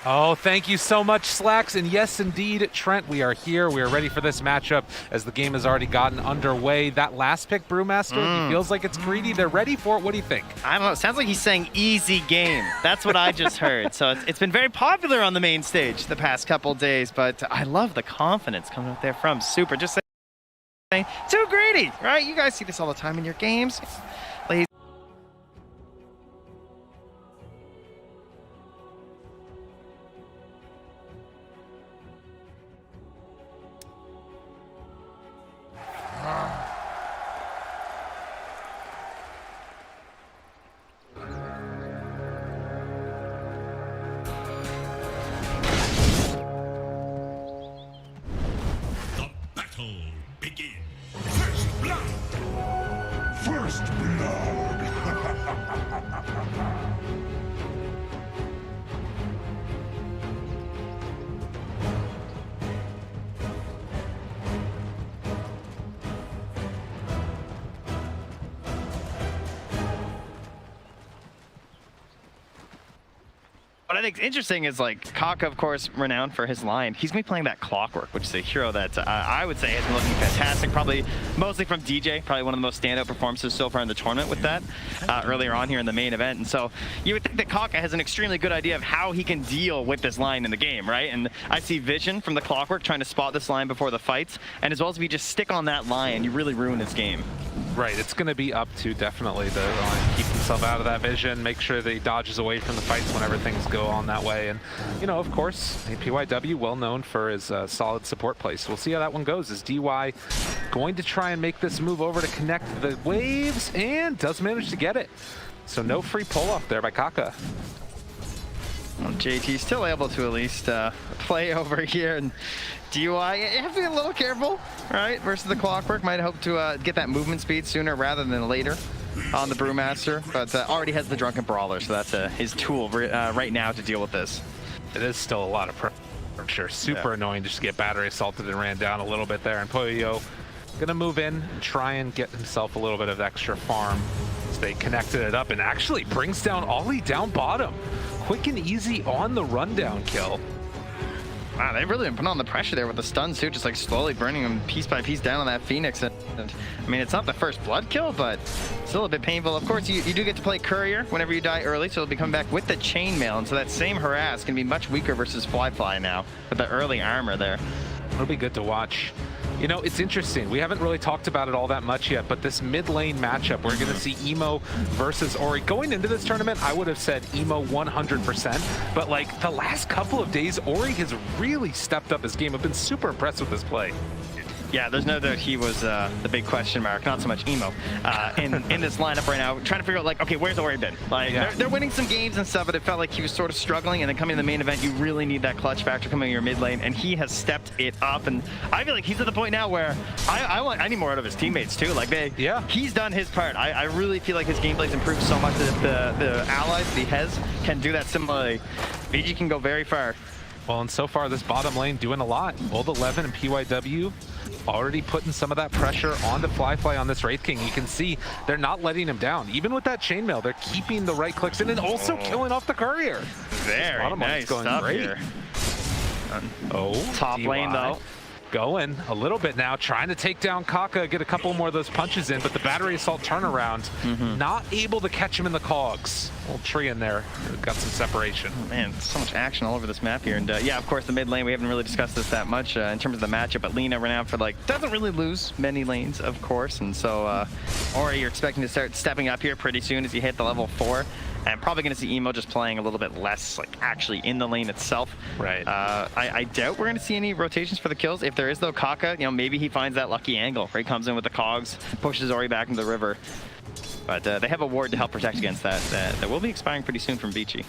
Oh, thank you so much, Slacks. And yes, indeed, Trent, we are here. We are ready for this matchup as the game has already gotten underway. That last pick, Brewmaster, he feels like it's greedy. They're ready for it. What do you think? I don't know. It sounds like he's saying easy game. That's what I just heard. So it's been very popular on the main stage the past couple days, but I love the confidence coming up there from Super. Just saying, too greedy, right? You guys see this all the time in your games. Lazy. Begin. First blood. First blood. What I think is interesting is, like, Kaka, of course, renowned for his line. He's going to be playing that Clockwork, which is a hero that I would say has been looking fantastic, probably mostly from DJ, probably one of the most standout performances so far in the tournament with that earlier on here in the main event. And so you would think that Kaka has an extremely good idea of how he can deal with this line in the game, right? And I see Vision from the Clockwork trying to spot this line before the fights, and as well as if you just stick on that line, you really ruin his game. Right, it's going to be up to definitely the line. Keep himself out of that vision, make sure that he dodges away from the fights whenever things go on that way. And, you know, of course, PYW, well known for his solid support play. So we'll see how that one goes. Is DY going to try and make this move over to connect the waves, and does manage to get it. So no free pull-off there by Kaka. Well, JT still able to at least play over here, and DY, you have to be a little careful, right? Versus the Clockwork, might hope to get that movement speed sooner rather than later on the Brewmaster, but already has the Drunken Brawler, so that's his tool right now to deal with this. It is still a lot of pressure. Super annoying to just get battery assaulted and ran down a little bit there. And Poyo gonna move in and try and get himself a little bit of extra farm. So they connected it up and actually brings down Ollie down bottom. Quick and easy on the rundown kill. Wow, they've really been putting on the pressure there with the stuns too, just like slowly burning him piece by piece down on that Phoenix. And I mean, it's not the first blood kill, but still a bit painful. Of course, you do get to play Courier whenever you die early, so he'll be coming back with the chainmail, and so that same harass can be much weaker versus Fly now with the early armor there. It'll be good to watch. You know, it's interesting. We haven't really talked about it all that much yet, but this mid lane matchup, we're going to see Emo versus Ori. Going into this tournament, I would have said Emo 100%, but like the last couple of days, Ori has really stepped up his game. I've been super impressed with his play. Yeah, there's no doubt he was the big question mark, not so much Emo, in this lineup right now. Trying to figure out, like, okay, where's Ori been? Like, they're winning some games and stuff, but it felt like he was sort of struggling, and then coming to the main event, you really need that clutch factor coming in your mid lane, and he has stepped it up, and I feel like he's at the point now where I need more out of his teammates, too. Like, he's done his part. I really feel like his gameplay's improved so much that the allies that he has can do that similarly. Vici can go very far. Well, and so far, this bottom lane doing a lot. Old 11 and PYW already putting some of that pressure onto Fly on this Wraith King. You can see they're not letting him down. Even with that chainmail, they're keeping the right clicks in and also killing off the Courier. Very nice stuff here. Top lane, though. Going a little bit now, trying to take down Kaka, get a couple more of those punches in, but the battery assault turnaround, not able to catch him in the cogs. Little tree in there, got some separation. Oh, man, so much action all over this map here. And yeah, of course, the mid lane, we haven't really discussed this that much in terms of the matchup, but Lina renowned for, like, doesn't really lose many lanes, of course. And so, Ori, you're expecting to start stepping up here pretty soon as you hit the level 4. And probably going to see Emo just playing a little bit less, like, actually in the lane itself. Right. I doubt we're going to see any rotations for the kills. If there is, though, Kaka, you know, maybe he finds that lucky angle where he comes in with the cogs, pushes Ori back into the river. But they have a ward to help protect against that. That will be expiring pretty soon from Vici.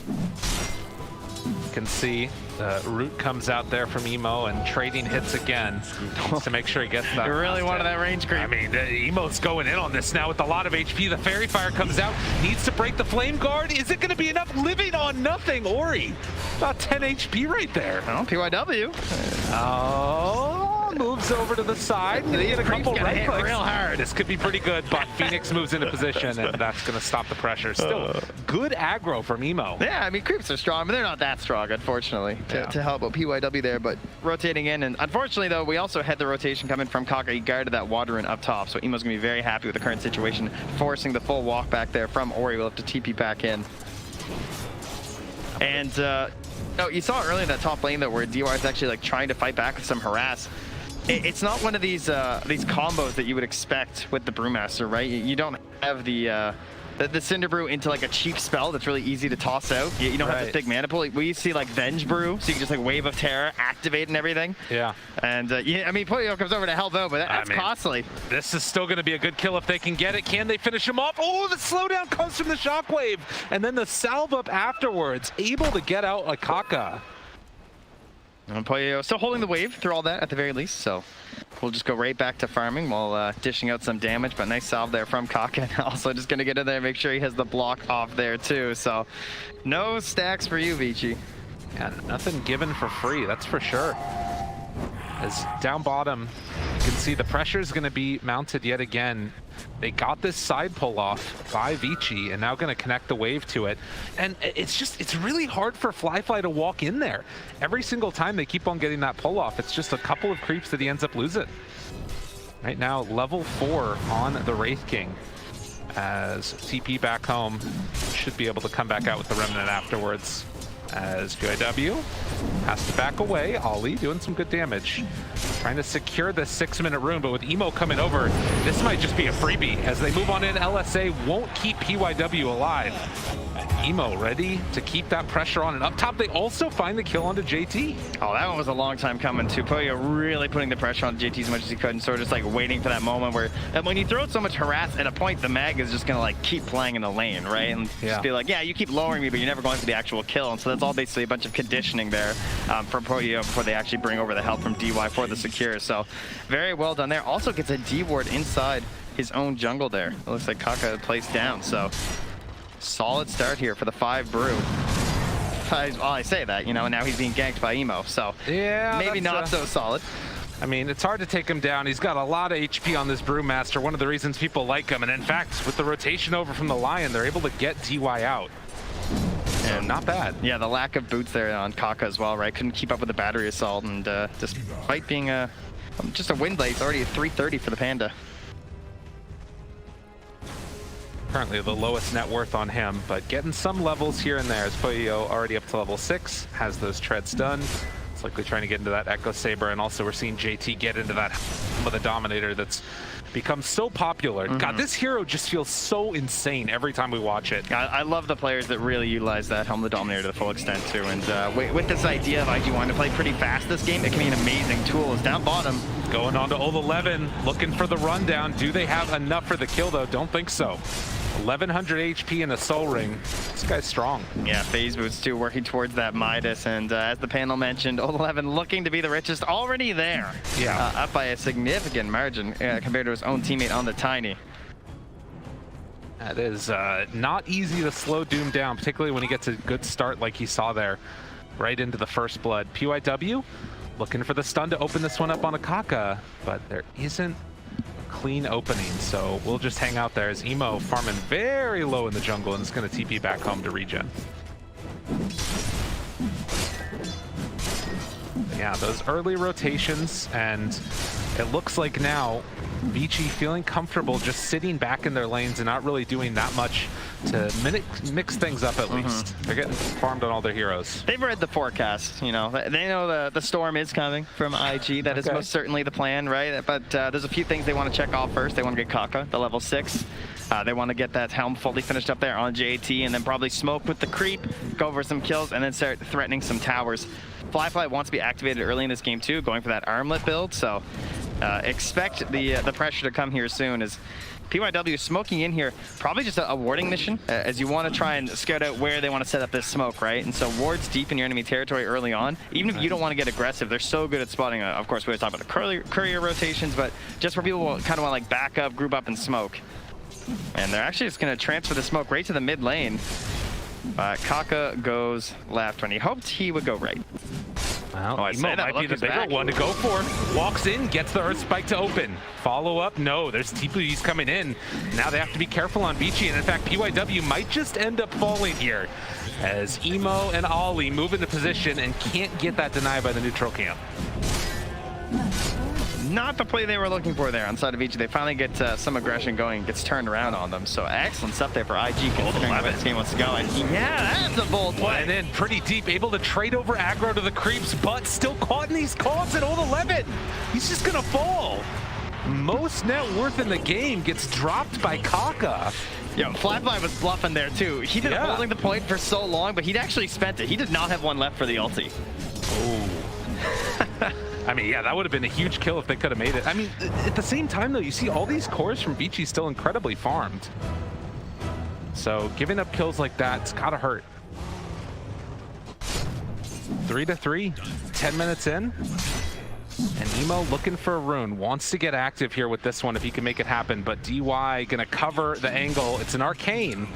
Can see Root comes out there from Emo and trading hits again to make sure he gets that. You really wanted that range creep. I mean, Emo's going in on this now with a lot of HP. The Fairy Fire comes out, needs to break the Flame Guard. Is it going to be enough? Living on nothing, Ori. About 10 HP right there. Oh, PYW. Oh, moves over to the side. And they get a couple right clicks. Real hard. This could be pretty good, but Phoenix moves into position, and that's going to stop the pressure. Still, good aggro from Emo. Yeah, I mean, creeps are strong, but they're not that strong, unfortunately, to help out PYW there. But rotating in, and unfortunately, though, we also had the rotation coming from Kaka. He guarded that water in up top, so Emo's going to be very happy with the current situation, forcing the full walk back there from Ori. We'll have to TP back in. And no, you saw earlier in that top lane, though, where DY is actually like trying to fight back with some harass. It's not one of these combos that you would expect with the Brewmaster, right? You don't have the Cinder Brew into like a cheap spell that's really easy to toss out. You don't have this big mana pool. We see like Venge Brew, so you can just like Wave of Terror, activate and everything. Yeah. And yeah, I mean, Puyo comes over to help out, but that's costly. This is still going to be a good kill if they can get it. Can they finish him off? Oh, the slowdown comes from the Shockwave, and then the salve up afterwards, able to get out a Kaka. And Puyo still holding the wave through all that at the very least, so we'll just go right back to farming while dishing out some damage, but nice salve there from Kaka. And also just going to get in there and make sure he has the block off there too. So no stacks for you, Vici. Yeah, nothing given for free, that's for sure. As down bottom, you can see the pressure is going to be mounted yet again. They got this side pull off by Vici and now going to connect the wave to it. And it's really hard for Fly to walk in there. Every single time they keep on getting that pull off, it's just a couple of creeps that he ends up losing. Right now, level 4 on the Wraith King. As TP back home, should be able to come back out with the Remnant afterwards. As PYW has to back away. Ollie doing some good damage. Trying to secure the 6-minute rune, but with Emo coming over, this might just be a freebie. As they move on in, LSA won't keep PYW alive. Emo ready to keep that pressure on, and up top they also find the kill onto JT. Oh, that one was a long time coming too. Puyo really putting the pressure on JT as much as he could, and sort of just like waiting for that moment where, and when you throw so much harass at a point, the mag is just gonna like keep playing in the lane, right? And just be like, yeah, you keep lowering me, but you're never going for the actual kill. And so that's all basically a bunch of conditioning there for Puyo before they actually bring over the help from DY for the secure. So very well done there. Also gets a D ward inside his own jungle there. It looks like Kaka placed down, so solid start here for the 5 Brew. I say that, you know, and now he's being ganked by Emo, so yeah, maybe not so solid. I mean, it's hard to take him down. He's got a lot of HP on this Brewmaster, one of the reasons people like him. And in fact, with the rotation over from the Lion, they're able to get DY out. So not bad. Yeah, the lack of boots there on Kaka as well, right? Couldn't keep up with the battery assault, and despite being just a win blade, it's already at 330 for the Panda. Currently the lowest net worth on him, but getting some levels here and there as Puyo already up to level 6, has those treads done. It's likely trying to get into that Echo Saber, and also we're seeing JT get into that with a Dominator that's become so popular. God, this hero just feels so insane every time we watch it. I love the players that really utilize that Helm of the Dominator to the full extent too, and with this idea of IG wanting to play pretty fast this game, it can be an amazing tool. It's down bottom. Going on to Ult 11, looking for the rundown. Do they have enough for the kill though? Don't think so. 1100 HP in a Soul Ring. This guy's strong. Yeah, phase boots too, working towards that Midas, and as the panel mentioned, Ult 11 looking to be the richest, already there. Yeah. Up by a significant margin compared to his own teammate on the Tiny. That is not easy to slow Doom down, particularly when he gets a good start like he saw there, right into the first blood. PYW looking for the stun to open this one up on a Kaka, but there isn't clean opening, so we'll just hang out there as Emo farming very low in the jungle and is going to TP back home to regen. Yeah, those early rotations, and it looks like now Vici feeling comfortable just sitting back in their lanes and not really doing that much to mix things up at least. They're getting farmed on all their heroes. They've read the forecast, you know. They know the storm is coming from IG. That is most certainly the plan, right? But there's a few things they want to check off first. They want to get Kaka, the level 6. They want to get that Helm fully finished up there on JT, and then probably smoke with the creep, go over some kills, and then start threatening some towers. Fly wants to be activated early in this game too, going for that armlet build, so expect the pressure to come here soon as PYW smoking in here, probably just a warding mission, as you want to try and scout out where they want to set up this smoke, right? And so wards deep in your enemy territory early on, even if you don't want to get aggressive, they're so good at spotting, of course we always talk about the courier rotations, but just where people will kind of want to like back up, group up and smoke. And they're actually just going to transfer the smoke right to the mid lane. Kaka goes left when he hoped he would go right. Well, I say Emo that, might look, be the he's bigger back. one to go for. Walks in, gets the Earth Spike to open. Follow up, no, there's TPs coming in. Now they have to be careful on Vici, and in fact, PYW might just end up falling here as Emo and Ollie move into position and can't get that denied by the neutral camp. Not the play they were looking for there on side of Vici. They finally get some aggression going, gets turned around on them. So excellent stuff there for IG, considering where this game wants to go. And yeah, that's a bold play. And then pretty deep, able to trade over aggro to the creeps, but still caught in these calls at old 11. He's just gonna fall. Most net worth in the game gets dropped by Kaka. Yo, Flyfly was bluffing there too. He'd been holding the point for so long, but he'd actually spent it. He did not have one left for the ulti. Oh. I mean, yeah, that would have been a huge kill if they could have made it. I mean, at the same time, though, you see all these cores from Vici still incredibly farmed. So giving up kills like that's gotta hurt. 3-3, 10 minutes in. And Emo looking for a rune, wants to get active here with this one if he can make it happen, but DY gonna cover the angle. It's an arcane.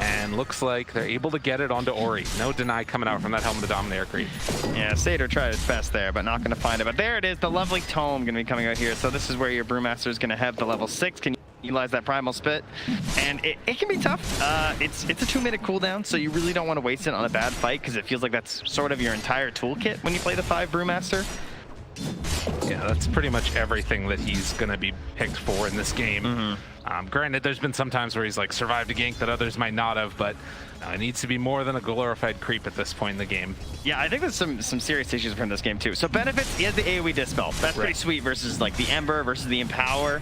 And looks like they're able to get it onto Ori. No deny coming out from that Helmet of Dominator creep. Yeah, Satyr tried his best there, but not going to find it. But there it is, the lovely tome going to be coming out here. So this is where your Brewmaster is going to have the level 6. Can utilize that Primal Spit. And it can be tough. It's a 2-minute cooldown, so you really don't want to waste it on a bad fight because it feels like that's sort of your entire toolkit when you play the 5 Brewmaster. Yeah, that's pretty much everything that he's going to be picked for in this game. Granted, there's been some times where he's like survived a gank that others might not have, but it needs to be more than a glorified creep at this point in the game. Yeah, I think there's some serious issues from this game too. So benefits, he has the AoE Dispel. That's pretty sweet versus like the Ember versus the Empower.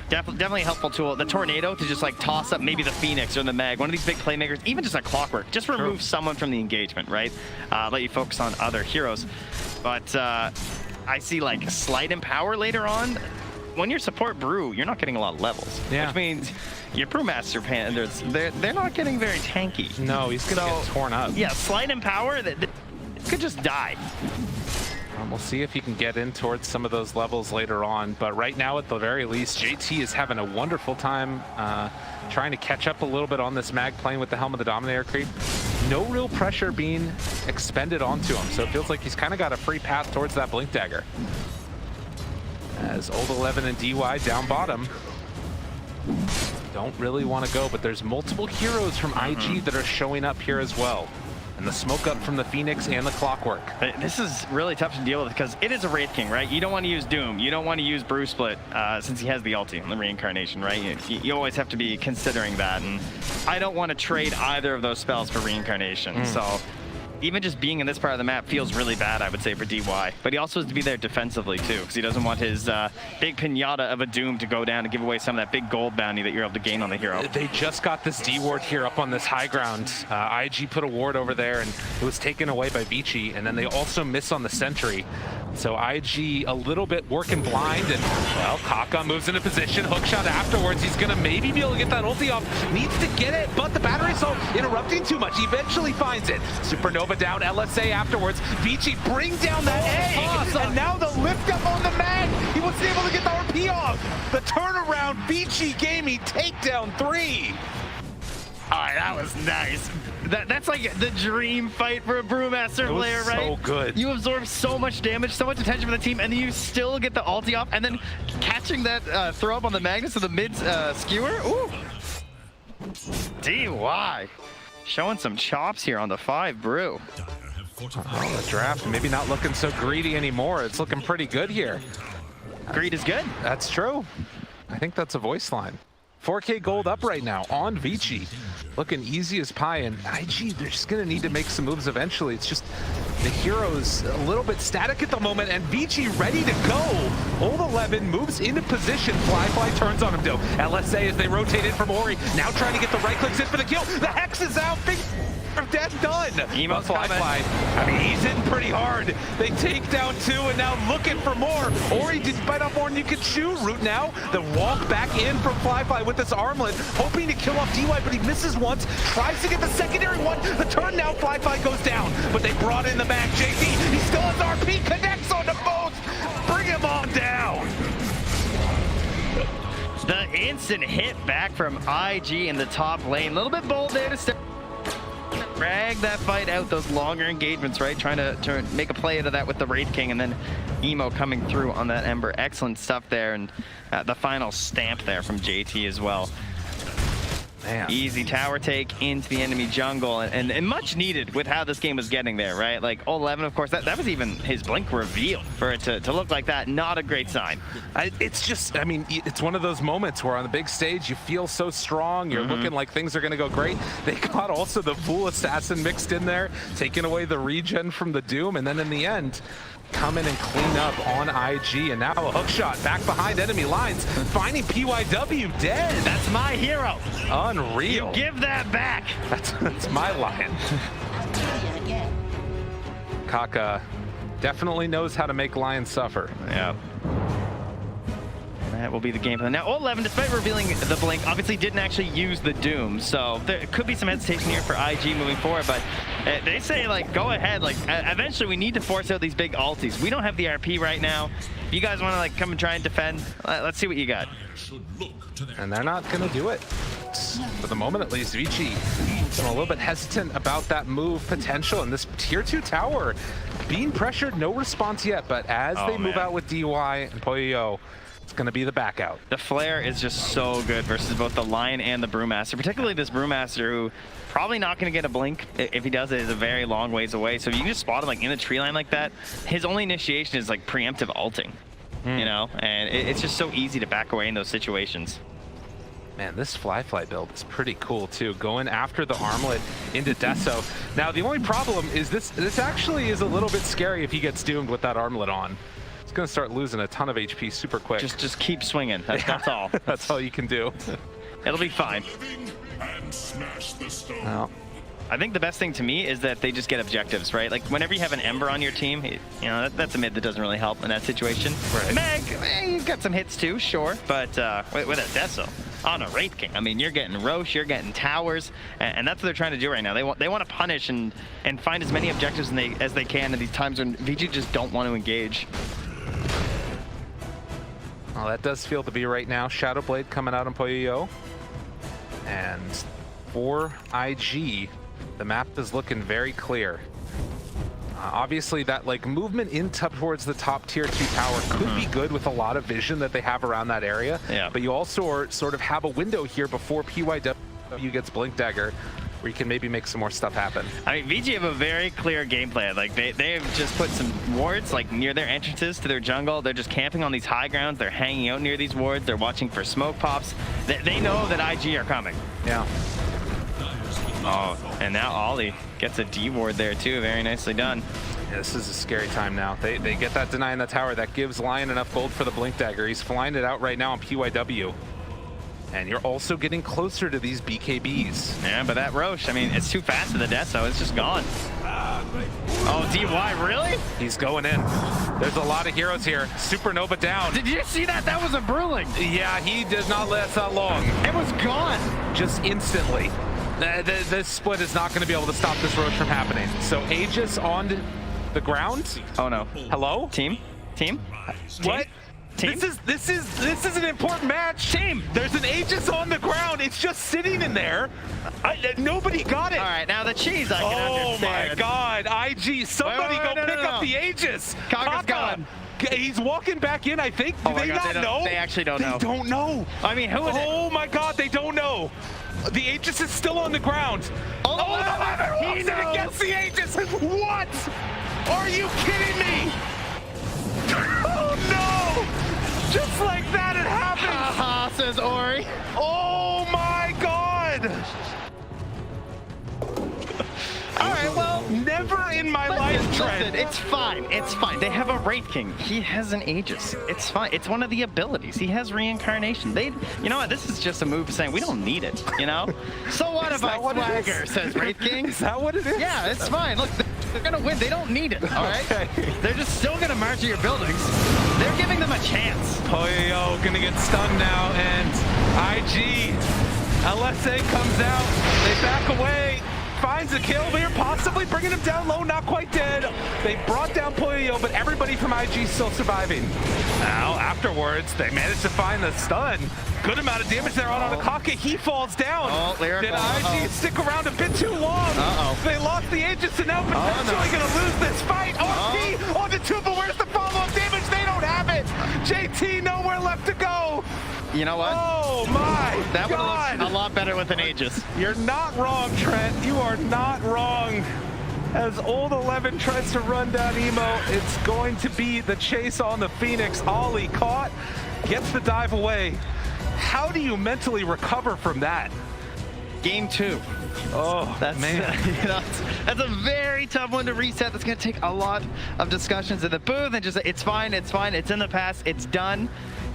Definitely a helpful tool. The Tornado to just like toss up maybe the Phoenix or the Mag, one of these big playmakers, even just like Clockwork. Just remove someone from the engagement, right? Let you focus on other heroes. But I see like Slight Empower later on. When you're support Brew, you're not getting a lot of levels, which means your Brewmaster Panthers, they're not getting very tanky. No, he's gonna get torn up. Yeah, Slight Empower, that could just die. We'll see if he can get in towards some of those levels later on, but right now, at the very least, JT is having a wonderful time trying to catch up a little bit on this Mag, playing with the Helm of the Dominator creep. No real pressure being expended onto him, so it feels like he's kind of got a free path towards that Blink Dagger. As Old 11 and DY down bottom don't really want to go, but there's multiple heroes from IG that are showing up here as well. And the smoke up from the Phoenix and the Clockwork. This is really tough to deal with because it is a Wraith King, right? You don't want to use Doom. You don't want to use Brew Split since he has the ulti and the Reincarnation, right? You always have to be considering that. And I don't want to trade either of those spells for Reincarnation. So even just being in this part of the map feels really bad, I would say, for DY. But he also has to be there defensively, too, because he doesn't want his big pinata of a Doom to go down and give away some of that big gold bounty that you're able to gain on the hero. They just got this D ward here up on this high ground. IG put a ward over there, and it was taken away by Vici, and then they also miss on the sentry. So IG a little bit working blind, and, well, Kaka moves into position, hookshot afterwards. He's going to maybe be able to get that ulti off. Needs to get it, but the battery assault interrupting too much. He eventually finds it. Supernova down, LSA afterwards. Vici bring down that egg, and now the lift up on the Mag. He wasn't able to get the RP off. The turnaround, Vici Gaming takedown 3. All right, that was nice. That's like the dream fight for a Brewmaster player, right? So good. You absorb so much damage, so much attention from the team, and then you still get the ulti off, and then catching that throw up on the Magnus of the mid skewer. Ooh. DY. Showing some chops here on the 5 Brew. Oh, the draft maybe not looking so greedy anymore. It's looking pretty good here. Greed is good. That's true. I think that's a voice line. 4K gold up right now on Vici. Looking easy as pie, and IG, they're just gonna need to make some moves eventually. It's just the hero's a little bit static at the moment, and Vici ready to go. Old 11 moves into position. Flyfly turns on him though. LSA as they rotate in from Ori. Now trying to get the right clicks in for the kill. The Hex is out. Big dead done. Emo's Flyfly. I mean, he's in pretty hard. They take down 2 and now looking for more. Ori did bite off more than you could chew. Root now. The walk back in from Flyfly with this armlet, hoping to kill off DY, but he misses once. Tries to get the secondary one. The turn now, Flyfly goes down, but they brought in the back. JT, he still has RP, connects on the both. Bring him on down. The instant hit back from IG in the top lane. A little bit bold there to step drag that fight out, those longer engagements, right? Trying to make a play out of that with the Wraith King, and then Emo coming through on that Ember. Excellent stuff there, and the final stamp there from JT as well. Man. Easy tower take into the enemy jungle, and much needed with how this game was getting there, right? Like 11, of course, that was even his blink reveal. For it to look like that, not a great sign. It's just, I mean, it's one of those moments where on the big stage you feel so strong, you're looking like things are going to go great. They got also the Fool Assassin mixed in there, taking away the regen from the Doom, and then in the end, come in and clean up on IG, and now a hook shot back behind enemy lines, finding PYW dead. That's my hero. Unreal. You give that back. That's my lion. Kaka definitely knows how to make lions suffer. Yeah. That will be the game plan. Now, 11, despite revealing the blink, obviously didn't actually use the Doom, so there could be some hesitation here for IG moving forward, but they say, like, go ahead. Like, eventually we need to force out these big ultis. We don't have the RP right now. If you guys want to, like, come and try and defend, let's see what you got. And they're not going to do it. For the moment, at least, Vici is a little bit hesitant about that move potential, and this tier 2 tower being pressured, no response yet, but as they move out with DY and Poyo, it's going to be the back out. The flare is just so good versus both the Lion and the Brewmaster, particularly this Brewmaster, who probably not going to get a blink. If he does, it is a very long ways away. So if you can just spot him like in the tree line like that, his only initiation is like preemptive ulting, you know? And it's just so easy to back away in those situations. Man, this Fly build is pretty cool too. Going after the armlet into Deso. Now, the only problem is this actually is a little bit scary if he gets doomed with that armlet on. He's gonna start losing a ton of HP super quick. Just keep swinging. That's all. That's all you can do. It'll be fine. And smash the stone. Well, I think the best thing to me is that they just get objectives, right? Like whenever you have an Ember on your team, you know, that's a mid that doesn't really help in that situation. Right. Meg, you've got some hits too, sure, but with a Deso on a Wraith King, I mean, you're getting Roche, you're getting towers, and that's what they're trying to do right now. They want to punish and find as many objectives as they can in these times when VG just don't want to engage. well, that does feel to be right now. Shadow Blade coming out on Poyo. And for IG, the map is looking very clear. Obviously, that like movement in towards the top tier 2 tower could be good with a lot of vision that they have around that area. Yeah. But you also sort of have a window here before PYW gets Blink Dagger, where you can maybe make some more stuff happen. I mean, VG have a very clear game plan. Like they have just put some wards like near their entrances to their jungle. They're just camping on these high grounds. They're hanging out near these wards. They're watching for smoke pops. They know that IG are coming. Yeah. Oh, and now Ollie gets a D ward there too. Very nicely done. Yeah, this is a scary time now. They get that deny in the tower. That gives Lion enough gold for the Blink Dagger. He's flying it out right now on PYW. And you're also getting closer to these BKBs. Yeah, but that Roche, I mean, it's too fast to the death, so it's just gone. Oh, DY, really? He's going in. There's a lot of heroes here. Supernova down. Did you see that? That was a Brewling. Yeah, he did not last that long. It was gone. Just instantly. This split is not going to be able to stop this Roche from happening. So Aegis on the ground. Oh no. Hello? Team? What? Team? This is an important match. Team, there's an Aegis on the ground. It's just sitting in there. Nobody got it. All right, now the cheese I can understand. Oh my God, IG, somebody Wait, go no, pick no. up the Aegis. Kaka's gone. He's walking back in, I think. Do Oh my they God, not know? They actually don't know. They don't know. I mean, who is it? Oh my God, they don't know. The Aegis is still on the ground. Oh, he didn't get the Aegis. What? Are you kidding me? Oh no! Just like that, it happened. Haha, says Ori. Oh my God! All right, well, never in my life, Trent. listen, it's fine. It's fine. They have a Wraith King. He has an Aegis. It's fine. It's one of the abilities. He has reincarnation. You know what? This is just a move saying we don't need it. You know? So what if I swagger? Says Wraith King. Is that what it is? Yeah, it's fine. Look, they're gonna win. They don't need it. All right. Okay. They're just still gonna march at your buildings. They're giving them a chance. Poyo gonna get stunned now, and IG, LSA comes out. They back away. Finds a kill here, possibly bringing him down low, not quite dead. They brought down Poyo, but everybody from IG is still surviving. Now, afterwards, they managed to find the stun. Good amount of damage there on Akaka. He falls down. Did IG stick around a bit too long? They lost the Aegis and now potentially going to lose this fight. RP on the two, but where's the follow-up damage? They don't have it. JT, nowhere left to go. You know what? Oh my that God. would look a lot better with an Aegis. You're not wrong, Trent. You are not wrong. As Old 11 tries to run down Emo, it's going to be the chase on the Phoenix. Ollie caught, gets the dive away. How do you mentally recover from that? Game 2. Oh, that's man. That's a very tough one to reset. That's going to take a lot of discussions in the booth and just, it's fine, it's in the past, it's done.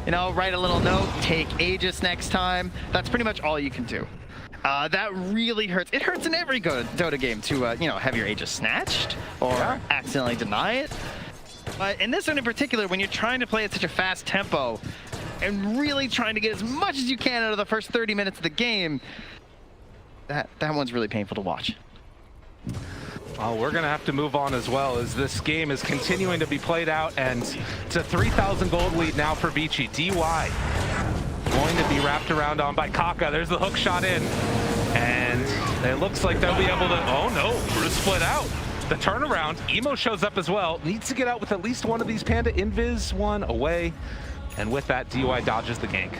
You know, write a little note, take Aegis next time. That's pretty much all you can do. That really hurts. It hurts in every Dota game to, you know, have your Aegis snatched or accidentally deny it. But in this one in particular, when you're trying to play at such a fast tempo and really trying to get as much as you can out of the first 30 minutes of the game, that one's really painful to watch. Well, we're going to have to move on as well as this game is continuing to be played out, and it's a 3,000 gold lead now for Vici. DY going to be wrapped around on by Kaka. There's the hook shot in, and it looks like they'll be able to, oh no, Bruce split out. The turnaround, Emo shows up as well, needs to get out with at least one of these Panda. Invis one away, and with that, DY dodges the gank.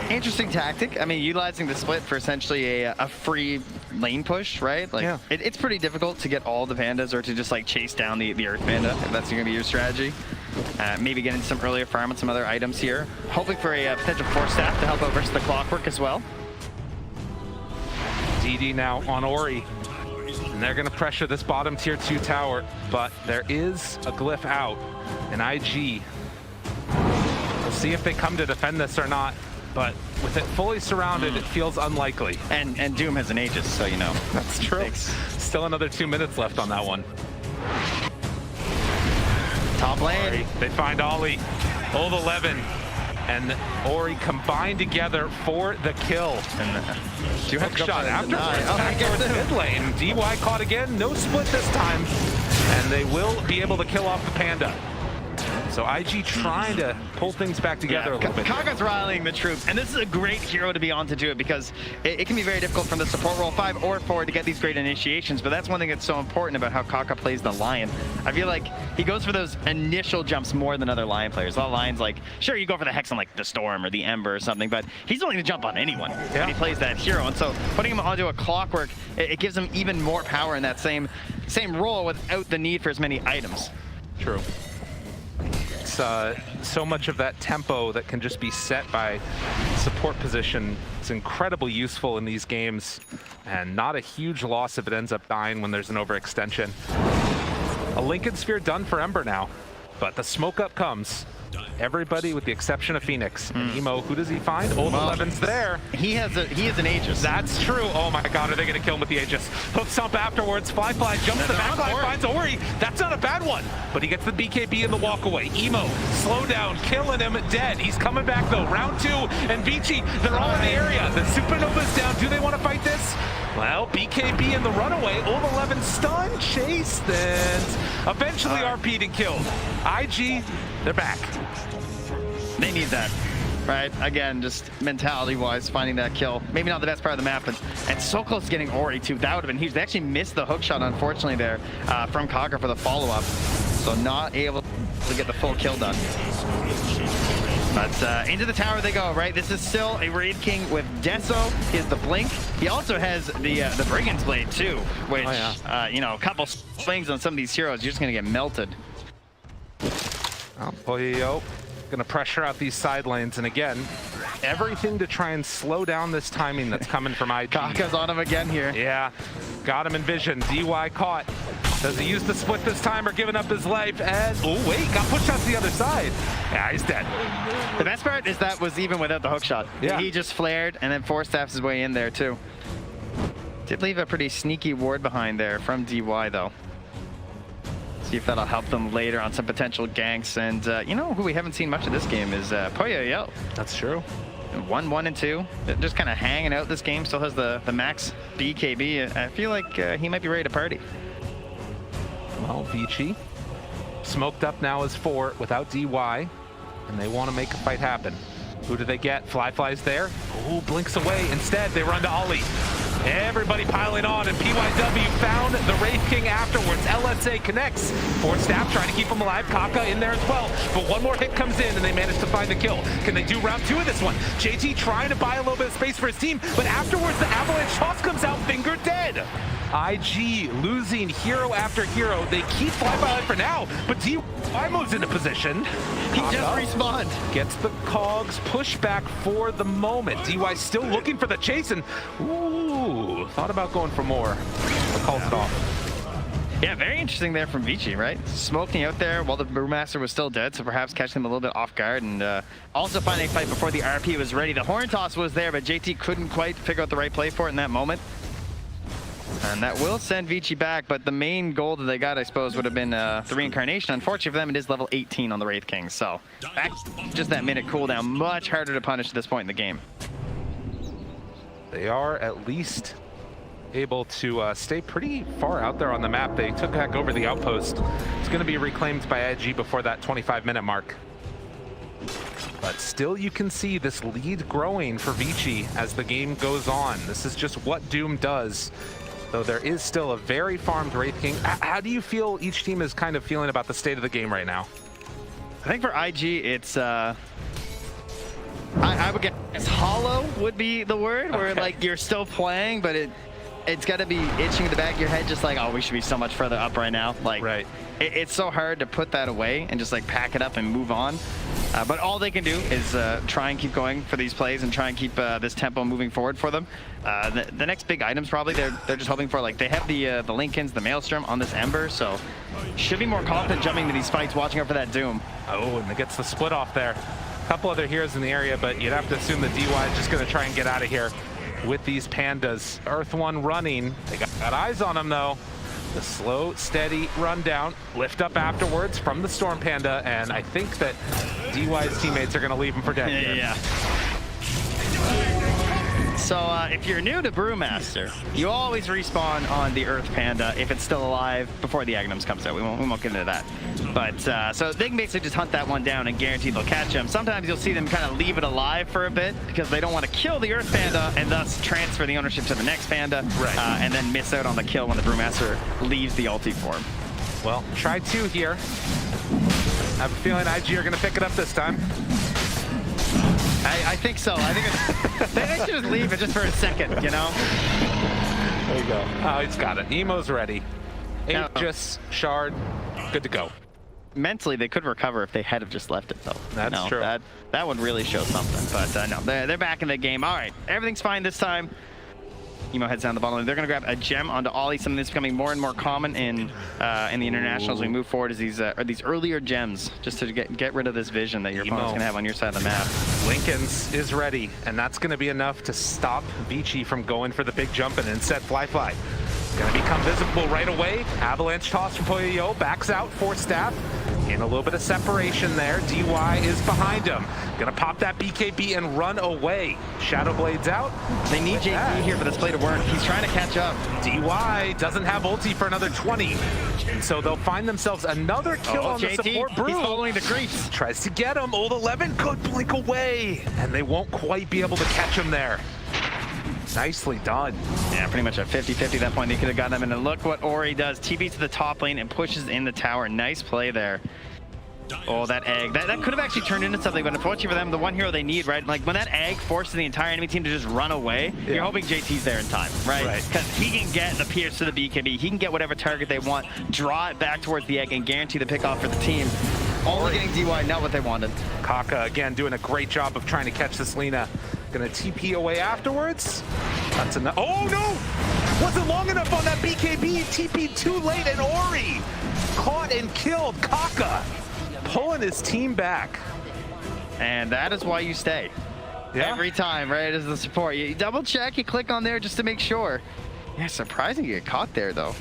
Interesting tactic. I mean, utilizing the split for essentially a free lane push, right? Like, it's pretty difficult to get all the pandas or to just like chase down the Earth Panda if that's going to be your strategy. Maybe get into some earlier farm on some other items here. Hoping for a potential force staff to help out versus the Clockwork as well. DD now on Ori. And they're going to pressure this bottom tier 2 tower, but there is a glyph out, and IG. We'll see if they come to defend this or not, but with it fully surrounded, it feels unlikely. And Doom has an Aegis, so you know. That's true. Still another 2 minutes left on that one. Top lane. Ori, they find Ollie. Old 11 and Ori combined together for the kill. And hook shot afterwards. Back towards mid lane. DY caught again. No split this time. And they will be able to kill off the Panda. So IG trying to pull things back together a little bit. Kaka's rallying the troops, and this is a great hero to be on to do it because it can be very difficult from the support role 5 or 4 to get these great initiations, but that's one thing that's so important about how Kaka plays the Lion. I feel like he goes for those initial jumps more than other Lion players. A lot of Lions, like, sure, you go for the Hex on like the Storm or the Ember or something, but he's willing to jump on anyone when he plays that hero, and so putting him onto a Clockwork, it gives him even more power in that same role without the need for as many items. True. It's so much of that tempo that can just be set by support position. It's incredibly useful in these games, and not a huge loss if it ends up dying when there's an overextension. A Lincoln Sphere done for Ember now, but the smoke up comes. Everybody with the exception of Phoenix. And Emo, who does he find? Old 11's there. He has an Aegis. That's true. Oh my God, are they going to kill him with the Aegis? Hook stomp afterwards. Fly jumps to the backline, finds Ori. That's not a bad one, but he gets the BKB in the walkaway. Emo, slow down, killing him, dead. He's coming back though. Round 2, and Vici, they're all in the area. The Supernova's down. Do they want to fight this? Well, BKB in the runaway. Old 11 stun, chased, and eventually RP'd and killed. IG, they're back. They need that, right? Again, just mentality-wise, finding that kill. Maybe not the best part of the map, but and so close to getting Ori too. That would have been huge. They actually missed the hook shot, unfortunately, there from Kaka for the follow-up. So not able to get the full kill done. But into the tower they go, right? This is still a Raid King with Deso. He has the Blink. He also has the Brigand's Blade too, which, you know, a couple swings on some of these heroes, you're just going to get melted. Oh, Poyo gonna pressure out these side lanes, and again, everything to try and slow down this timing that's coming from IG. Kaka's on him again here. Yeah, got him in vision. DY caught. Does he use the split this time or giving up his life? And oh wait, got pushed out to the other side. Yeah, he's dead. The best part is that was even without the hook shot. Yeah. He just flared and then force staffs his way in there too. Did leave a pretty sneaky ward behind there from DY though. See if that'll help them later on some potential ganks. And you know who we haven't seen much of this game is Poyo. That's true. 1, and 2. Just kind of hanging out this game. Still has the max BKB. I feel like he might be ready to party. Well, Vici smoked up now as 4 without DY, and they want to make a fight happen. Who do they get? Fly's there. Ooh, blinks away. Instead, they run to Ollie. Everybody piling on, and PYW found the Wraith King afterwards. LSA connects. 4 staff trying to keep him alive. Kaka in there as well. But one more hit comes in, and they manage to find the kill. Can they do round 2 of this one? JT trying to buy a little bit of space for his team, but afterwards, the Avalanche toss comes out, finger dead. IG losing hero after hero. They keep Fly for now, but DY moves into position. He just respawned. Gets the cogs pushed back for the moment. DY still looking for the chase, and ooh, thought about going for more, but calls it off. Yeah, very interesting there from Vici, right? Smoking out there while the Brewmaster was still dead, so perhaps catching him a little bit off guard, and also finding a fight before the RP was ready. The horn toss was there, but JT couldn't quite figure out the right play for it in that moment. And that will send Vici back, but the main goal that they got, I suppose, would have been the reincarnation. Unfortunately for them, it is level 18 on the Wraith King, so just that minute cooldown, much harder to punish at this point in the game. They are at least able to stay pretty far out there on the map. They took back over the outpost. It's going to be reclaimed by IG before that 25-minute mark. But still, you can see this lead growing for Vici as the game goes on. This is just what Doom does. Though there is still a very farmed Wraith King. How do you feel each team is kind of feeling about the state of the game right now? I think for IG, it's I would guess hollow would be the word, where like you're still playing, but it's got to be itching in the back of your head, just like, oh, we should be so much further up right now. Like, right. It's so hard to put that away and just like pack it up and move on. But all they can do is try and keep going for these plays and try and keep this tempo moving forward for them. The next big items probably they're just hoping for, like, they have the Lincolns, the Maelstrom on this Ember, so should be more confident jumping to these fights, watching out for that Doom. Oh, and it gets the split off there. A couple other heroes in the area, but you'd have to assume that DY is just going to try and get out of here with these pandas. Earth One running. They got eyes on him though. The slow, steady run down, lift up afterwards from the Storm Panda, and I think that DY's teammates are going to leave him for dead here. Yeah. So if you're new to Brewmaster, you always respawn on the Earth Panda if it's still alive before the Agnums comes out. We won't get into that. But so they can basically just hunt that one down and guarantee they'll catch him. Sometimes you'll see them kind of leave it alive for a bit because they don't want to kill the Earth Panda and thus transfer the ownership to the next Panda, right. And then miss out on the kill when the Brewmaster leaves the ulti form. Well, try 2 here. I have a feeling IG are going to pick it up this time. I think so. I think they should just leave it just for a second, you know? There you go. Oh, he's got it. Emo's ready. Aegis, Shard, good to go. Mentally, they could recover if they had have just left it, though. That's true. That would really show something. But no, they're back in the game. All right, everything's fine this time. Emo heads down the bottom. They're going to grab a gem onto Ollie. Something that's becoming more and more common in the international as we move forward is these earlier gems, just to get rid of this vision that your opponent's going to have on your side of the map. Lincoln's is ready, and that's going to be enough to stop Vici from going for the big jump, and instead Fly. Going to become visible right away. Avalanche toss from Poyo, backs out for staff. In a little bit of separation there. DY is behind him. Gonna pop that BKB and run away. Shadow Blades out. They need JT here for this play to work. He's trying to catch up. DY doesn't have ulti for another 20. And so they'll find themselves another kill on JT, the support Brew. He's following the creeps. Tries to get him. Old 11 could blink away. And they won't quite be able to catch him there. Nicely done. Yeah, pretty much a 50-50 at that point. They could have gotten him in. And look what Ori does. TP to the top lane and pushes in the tower. Nice play there. Oh, that egg. That could have actually turned into something, but unfortunately for them, the one hero they need, right? Like, when that egg forces the entire enemy team to just run away, you're hoping JT's there in time, right? Because he can get the pierce to the BKB. He can get whatever target they want, draw it back towards the egg, and guarantee the pickoff for the team. Only getting DY, not what they wanted. Kaka, again, doing a great job of trying to catch this Lina. Gonna TP away afterwards. That's enough. Oh, no! Wasn't long enough on that BKB. TP too late, and Ori caught and killed Kaka, pulling his team back. And that is why you stay. Yeah. Every time, right, as the support. You double check, you click on there just to make sure. Yeah, surprising you get caught there, though.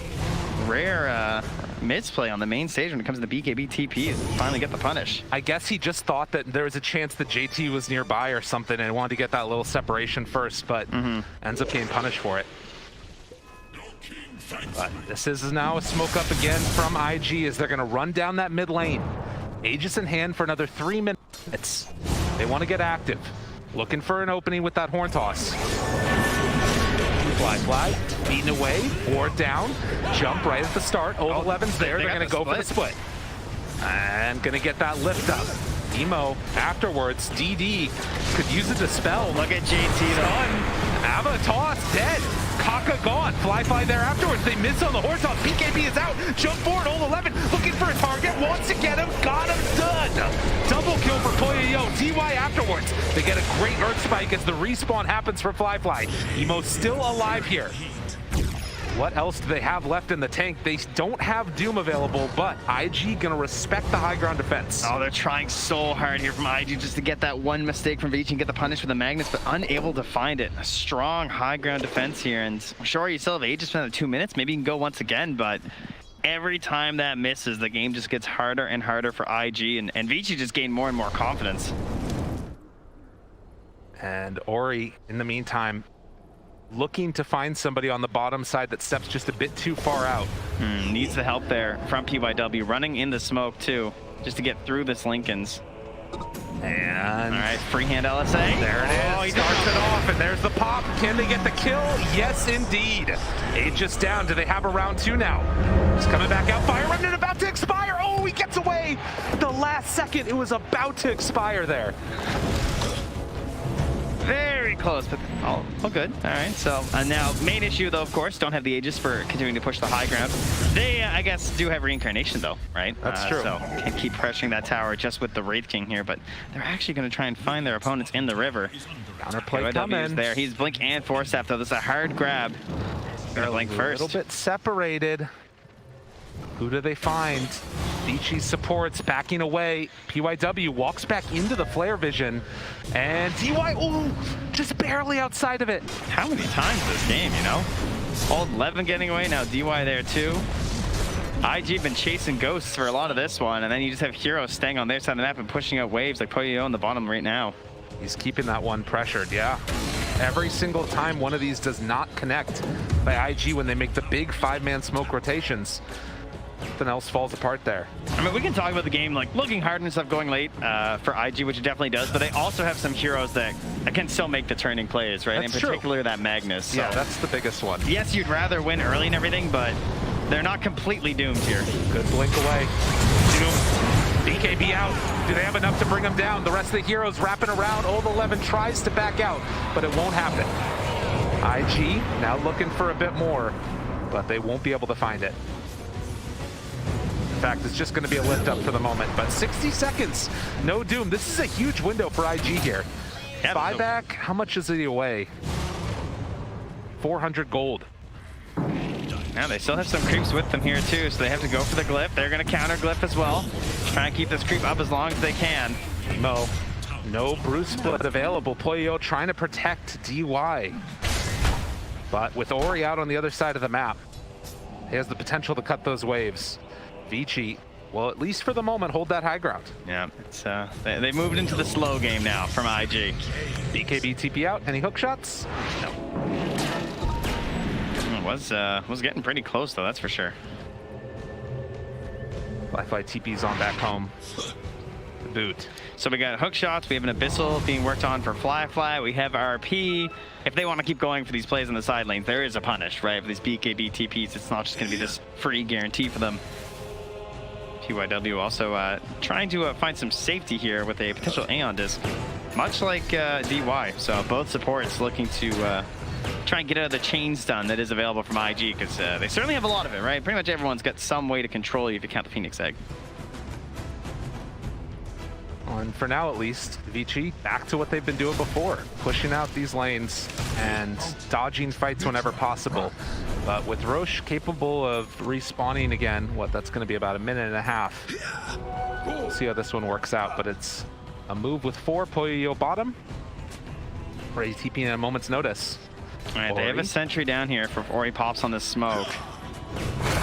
Rare misplay on the main stage when it comes to the BKB TPs. Finally get the punish. I guess he just thought that there was a chance that JT was nearby or something and wanted to get that little separation first, but ends up getting punished for it. But this is now a smoke up again from IG as they're going to run down that mid lane. Aegis in hand for another 3 minutes. They want to get active. Looking for an opening with that horn toss. Fly, beaten away, ward down, jump right at the start. Old 11's there, they're gonna go for the split. And gonna get that lift up. Emo afterwards, DD could use a dispel. Look at JT though. Avatar's dead. Kaka gone. Fly there afterwards. They miss on the horse toss. BKB is out. Jump forward. Old 11 looking for a target. Wants to get him. Got him. Done. Double kill for Poyo. DY afterwards. They get a great earth spike as the respawn happens for Fly. Emo's still alive here. What else do they have left in the tank? They don't have Doom available, but IG gonna respect the high ground defense. Oh, they're trying so hard here from IG just to get that one mistake from Vici and get the punish with the Magnus, but unable to find it. A strong high ground defense here, and sure, you still have Aegis for another 2 minutes. Maybe you can go once again, but every time that misses, the game just gets harder and harder for IG, and Vici just gained more and more confidence. And Ori, in the meantime, looking to find somebody on the bottom side that steps just a bit too far out. Needs the help there from PYW, running in the smoke too, just to get through this Lincolns. And all right, freehand LSA. There it is. He starts it off, and there's the pop. Can they get the kill? Yes, indeed. Aegis down. Do they have a round 2 now? He's coming back out. Fire remnant about to expire. Oh, he gets away. The last second, it was about to expire there. Very close, but all good. All right, so now main issue though, of course, don't have the Aegis for continuing to push the high ground. They, I guess, do have reincarnation though, right? That's true. So can keep pressuring that tower just with the Wraith King here, but they're actually going to try and find their opponents in the river. Counterplay coming. There, he's Blink and Force Staff though. This is a hard grab. They're Blink first. A little bit separated. Who do they find? Vici supports, backing away. PYW walks back into the flare vision. And DY, ooh, just barely outside of it. How many times this game, you know? Old 11 getting away, now DY there too. IG been chasing ghosts for a lot of this one, and then you just have heroes staying on their side of the map and pushing out waves like Poyo on the bottom right now. He's keeping that one pressured, yeah. Every single time one of these does not connect by IG when they make the big 5-man smoke rotations, something else falls apart there. I mean, we can talk about the game like looking hard and stuff going late for IG, which it definitely does, but they also have some heroes that can still make the turning plays, right? That's in particular, that Magnus. So. Yeah, that's the biggest one. Yes, you'd rather win early and everything, but they're not completely doomed here. Good blink away. Doom. BKB out. Do they have enough to bring him down? The rest of the heroes wrapping around. Old 11 tries to back out, but it won't happen. IG now looking for a bit more, but they won't be able to find it. In fact, it's just going to be a lift up for the moment, but 60 seconds, no Doom. This is a huge window for IG here. Yeah, Buyback, how much is he away? 400 gold. Now they still have some creeps with them here too, so they have to go for the glyph. They're going to counter glyph as well. Try and keep this creep up as long as they can. Mo, no Bruce split available. Poyo trying to protect DY. But with Ori out on the other side of the map, he has the potential to cut those waves. Vici will, at least for the moment, hold that high ground. Yeah, it's they moved into the slow game now from IG. BKB TP out. Any hook shots? No. Was getting pretty close though, that's for sure. Fly TP's on back home. The boot. So we got hook shots, we have an Abyssal being worked on for Fly, we have RP. If they want to keep going for these plays on the side lanes, there is a punish, right? For these BKB TPs, it's not just going to be this free guarantee for them. PYW also trying to find some safety here with a potential Aeon disc, much like DY. So both supports looking to try and get out of the chain stun that is available from IG, because they certainly have a lot of it, right? Pretty much everyone's got some way to control you if you count the Phoenix Egg. And for now, at least, Vici back to what they've been doing before, pushing out these lanes and dodging fights whenever possible. But with Roche capable of respawning again, that's going to be about a minute and a half. We'll see how this one works out, but it's a move with 4, Poyo bottom. Ready TP in a moment's notice. All right, they have a sentry down here for Ori pops on the smoke.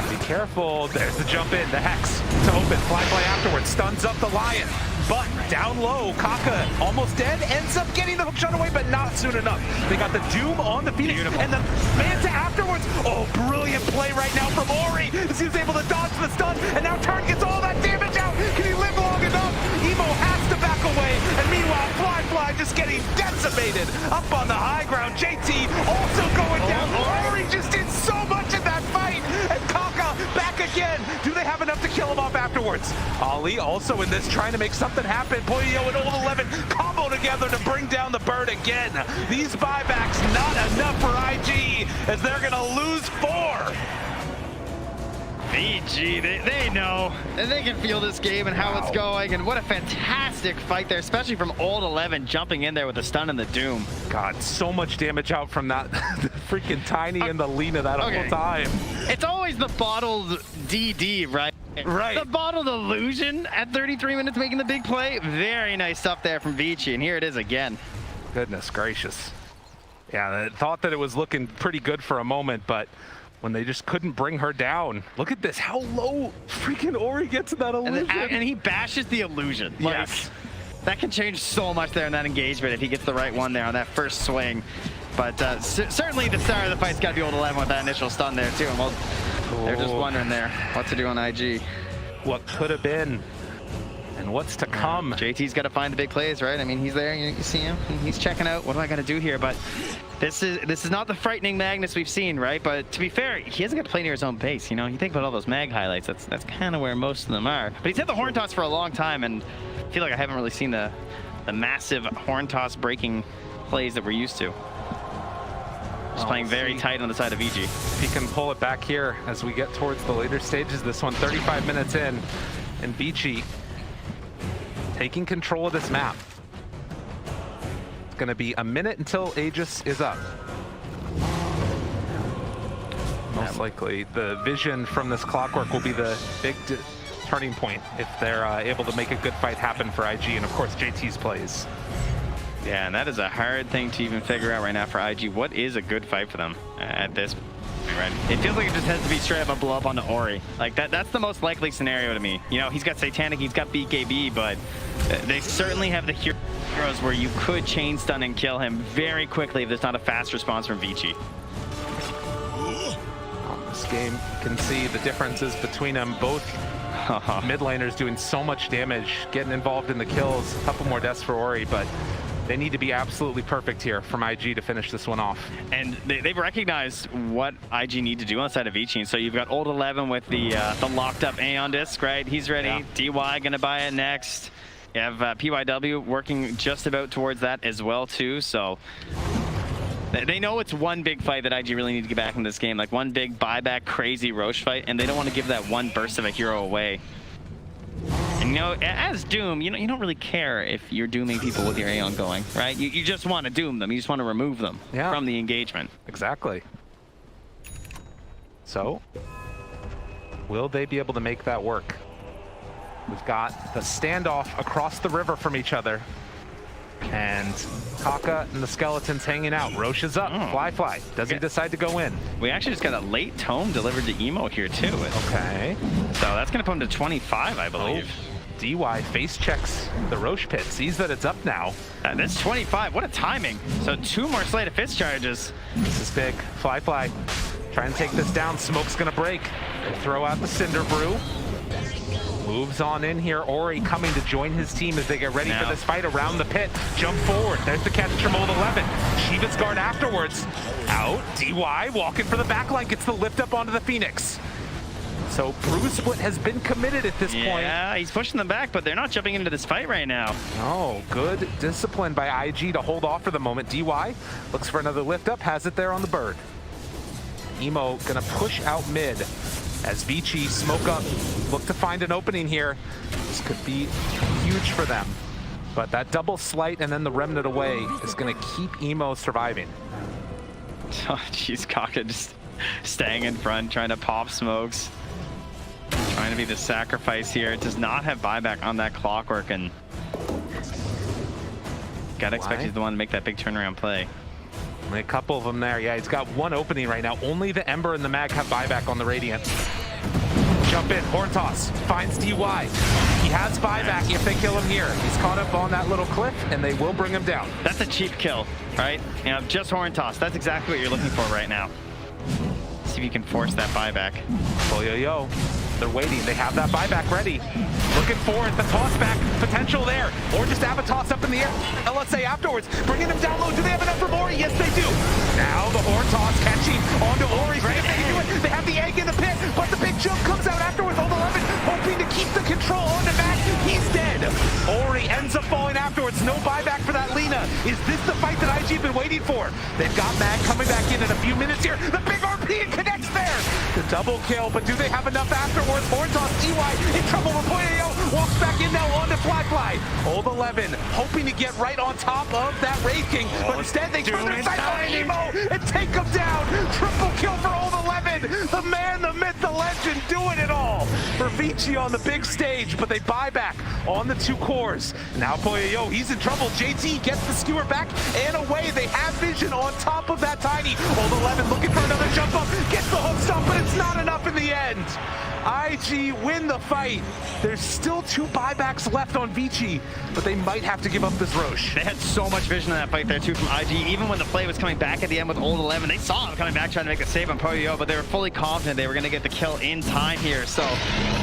Be careful. There's the jump in, the Hex to open. Fly afterwards, stuns up the Lion. but down low, Kaka almost dead, ends up getting the hook shot away, but not soon enough. They got the Doom on the Phoenix, and the Manta afterwards. Oh, brilliant play right now from Ori, as he was able to dodge the stun, and now Turn gets all that damage out. Can he live long enough? Emo has to back away, and meanwhile, Fly just getting decimated up on the high ground. JT also going down. Ori just did so much in that fight, and Kaka back again. Do they have enough to kill him off afterwards? Ali also in this, trying to make something happen. Poyo and Old 11 combo together to bring down the bird again. These buybacks not enough for IG, as they're gonna lose 4. Vici, they know, and they can feel this game and how it's going, and what a fantastic fight there, especially from Old 11 jumping in there with the stun and the Doom. God, so much damage out from that freaking Tiny and the Lina that whole time. It's always the bottled DD, right? Right. The bottled illusion at 33 minutes making the big play. Very nice stuff there from Vici, and here it is again. Goodness gracious. Yeah, I thought that it was looking pretty good for a moment, but when they just couldn't bring her down. Look at this, how low freaking Ori gets in that illusion. And he bashes the illusion. Like, yes. That can change so much there in that engagement if he gets the right one there on that first swing. But certainly the star of the fight's got to be Old 11 with that initial stun there too. And well, they're just wondering there what to do on IG. What could have been and what's to come. JT's got to find the big plays, right? I mean, he's there, you see him, he's checking out, what do I got to do here? But this is not the frightening Magnus we've seen, right? But to be fair, he hasn't got to play near his own pace. You know, you think about all those mag highlights, that's kind of where most of them are. But he's had the horn toss for a long time, and I feel like I haven't really seen the massive horn toss breaking plays that we're used to. Just playing very tight on the side of VG. If he can pull it back here as we get towards the later stages, this one 35 minutes in, and Vici taking control of this map. It's going to be a minute until Aegis is up. Most likely the vision from this clockwork will be the big turning point if they're able to make a good fight happen for IG, and of course JT's plays. Yeah, and that is a hard thing to even figure out right now for IG. What is a good fight for them at this point? Right. It feels like it just has to be straight up a blow up on the Ori. Like that's the most likely scenario to me. You know, he's got Satanic, he's got BKB, but they certainly have the heroes where you could chain stun and kill him very quickly if there's not a fast response from Vici. This game, you can see the differences between them. Both mid laners doing so much damage, getting involved in the kills. A couple more deaths for Ori, but they need to be absolutely perfect here from IG to finish this one off. And they've recognized what IG need to do on the side of Vici. And so you've got Old 11 with the locked up Aeon disc, right? He's ready. Yeah. DY gonna buy it next. You have PYW working just about towards that as well too. So they know it's one big fight that IG really need to get back in this game, like one big buyback crazy Roche fight, and they don't want to give that one burst of a hero away. And you know, as Doom, you don't really care if you're dooming people with your Aeon going, right? You just want to doom them. You just want to remove them from the engagement. Exactly. So, will they be able to make that work? We've got the standoff across the river from each other. And Kaka and the Skeletons hanging out. Roche is up. Fly. Does he decide to go in? We actually just got a late tome delivered to Emo here too. Okay. So that's going to put him to 25, I believe. DY face checks the Roche pit, sees that it's up now. That's 25. What a timing. So 2 more slate of fist charges. This is big. Fly. Try and take this down. Smoke's going to break. Throw out the Cinder Brew. Moves on in here. Ori coming to join his team as they get ready for this fight around the pit. Jump forward. There's the catch from Old 11. Shiva's guard afterwards. Out. DY walking for the backline. Gets the lift up onto the Phoenix. So Bruise Split has been committed at this point. Yeah, he's pushing them back, but they're not jumping into this fight right now. Oh, good discipline by IG to hold off for the moment. DY looks for another lift up. Has it there on the bird. Emo gonna push out mid. As Vici smoke up, look to find an opening here. This could be huge for them. But that double slight and then the remnant away is gonna keep Emo surviving. Oh, jeez, Kaka just staying in front, trying to pop smokes. Trying to be the sacrifice here. It does not have buyback on that clockwork, and gotta expect he's the one to make that big turnaround play. Only a couple of them there. Yeah, he's got one opening right now. Only the Ember and the Mag have buyback on the Radiant. Jump in, horn toss, finds DY. He has buyback if they kill him here. He's caught up on that little cliff, and they will bring him down. That's a cheap kill, right? You know, just horn toss. That's exactly what you're looking for right now. See if you can force that buyback. Oh, yo. They're waiting. They have that buyback ready. Looking for it. The toss back potential there. Or just have a toss up in the air. LSA afterwards. Bringing him down low. Do they have enough for Ori? Yes, they do. Now the horn toss catching onto Ori. Great. They can do it. They have the egg in the pit, but the big jump comes out afterwards. Old 11 hoping to keep the control on the back. He's dead. Ori ends up falling afterwards. No buyback for that Lina. Is this the fight that IG have been waiting for? They've got Mag coming back in a few minutes here. The big RP and connects there. The double kill, but do they have enough afterwards? Horn toss, EY in trouble with Poyo. Walks back in now onto Fly. Old 11 hoping to get right on top of that Wraith King, but instead they turn their sights on Emo and take him down. Triple kill for Old 11. The man, the myth, the legend, doing it all for Vici on the big stage, but they buy back on the 2 cores. Now Poyo, he's in trouble. JT gets the skewer back and away. They have vision on top of that Tiny. Old 11 looking for another jump up, gets the hook stop, but it's not enough in the end. IG win the fight. There's still 2 buybacks left on Vici, but they might have to give up this Roche. They had so much vision in that fight there too from IG. Even when the play was coming back at the end with Old 11, they saw him coming back trying to make a save on Poyo, but they were fully confident they were going to get the kill in time here. So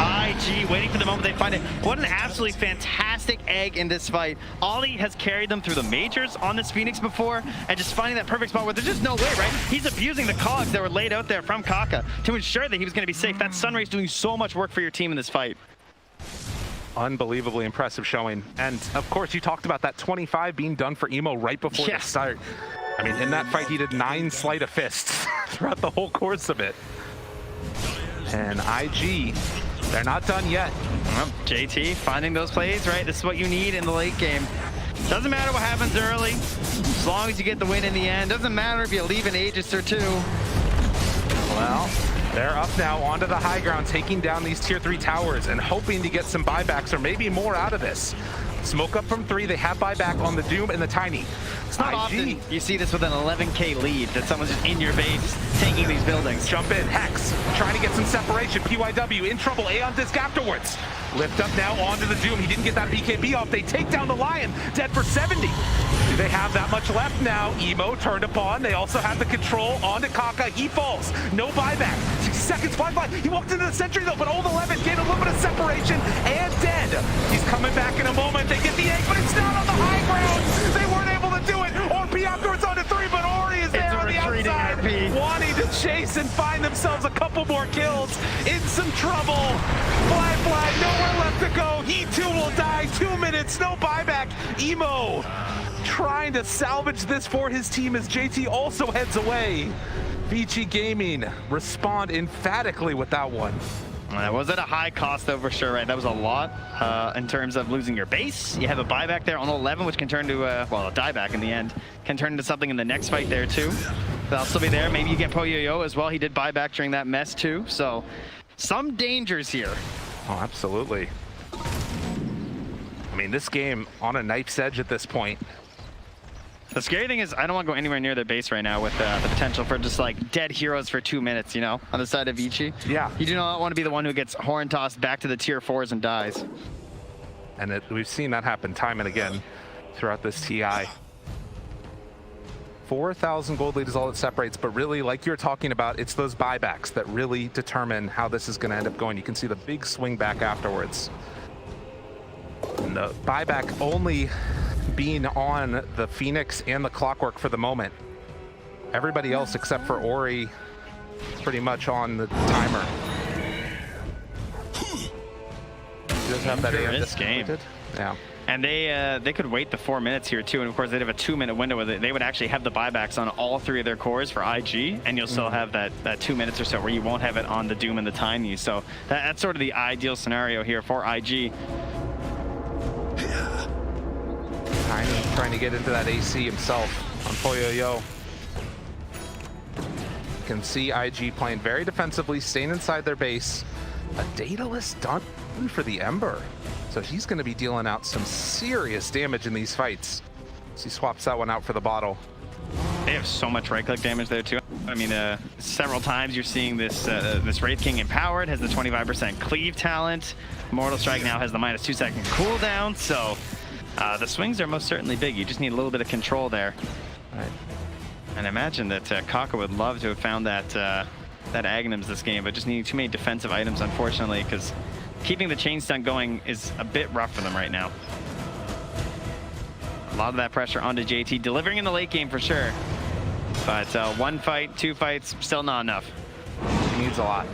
IG waiting for the moment they find it. What an absolutely fantastic egg in this fight. Ollie has carried them through the majors on this Phoenix before, and just finding that perfect spot where there's just no way, right? He's abusing the cogs that were laid out there from Kaka to ensure that he was going to be safe. That Sunray's doing so much work for your team in this fight. Unbelievably impressive showing. And of course, you talked about that 25 being done for Emo right before the start. I mean, in that fight, he did 9 sleight of fists throughout the whole course of it. And IG, they're not done yet. Well, JT finding those plays, right? This is what you need in the late game. Doesn't matter what happens early, as long as you get the win in the end. Doesn't matter if you leave an Aegis or 2. Well, they're up now onto the high ground, taking down these tier 3 towers and hoping to get some buybacks or maybe more out of this. Smoke up from 3, they have buyback on the Doom and the Tiny. It's not often you see this with an 11K lead, that someone's just in your base, taking these buildings. Jump in, Hex, trying to get some separation. PYW in trouble, Aeon Disc afterwards. Lift up now onto the Doom. He didn't get that BKB off. They take down the Lion, dead for 70. Do they have that much left now? Emo turned upon. They also have the control onto Kaka. He falls. No buyback. 60 seconds, Fly. He walked into the sentry though, but Old 11 gained a little bit of separation and dead. He's coming back in a moment. They get the egg, but it's not on the high ground. They weren't able to do it. RP afterwards onto 3, but Ori is there on the outside, wanting to chase and find themselves a couple more kills. In some trouble. Fly, nowhere left to go. He too will die. 2 minutes, no buyback. Emo trying to salvage this for his team as JT also heads away. Vici Gaming respond emphatically with that one. Was it a high cost though, for sure, right? That was a lot in terms of losing your base. You have a buyback there on 11, which can turn to, well, a dieback in the end. Can turn into something in the next fight there too. They'll still be there. Maybe you get Poyo as well. He did buyback during that mess too. So some dangers here. Oh, absolutely. I mean, this game on a knife's edge at this point. The scary thing is I don't want to go anywhere near their base right now with the potential for just like dead heroes for 2 minutes, you know, on the side of Vici. Yeah. You do not want to be the one who gets horn tossed back to the tier 4s and dies. And we've seen that happen time and again throughout this TI. 4,000 gold lead is all that separates, but really, like you're talking about, it's those buybacks that really determine how this is going to end up going. You can see the big swing back afterwards. And the buyback only being on the Phoenix and the Clockwork for the moment. Everybody else except for Ori pretty much on the timer. He does have that in this game. Yeah. And they could wait the 4 minutes here too, and of course they'd have a 2-minute window with it. They would actually have the buybacks on all 3 of their cores for IG, and you'll still have that 2 minutes or so where you won't have it on the Doom and the Tiny. So that's sort of the ideal scenario here for IG. Tiny trying to get into that AC himself on Poyo. You can see IG playing very defensively, staying inside their base. A Daedalus done for the Ember. So he's going to be dealing out some serious damage in these fights. So he swaps that one out for the bottle. They have so much right-click damage there too. I mean, several times you're seeing this this Wraith King empowered, has the 25% cleave talent. Mortal Strike now has the -2 second cooldown, so the swings are most certainly big. You just need a little bit of control there. Right. And I imagine that Kaka would love to have found that that Aghanims this game, but just needing too many defensive items, unfortunately, because keeping the chain stun going is a bit rough for them right now. A lot of that pressure onto JT, delivering in the late game for sure. But 1 fight, 2 fights, still not enough. He needs a lot.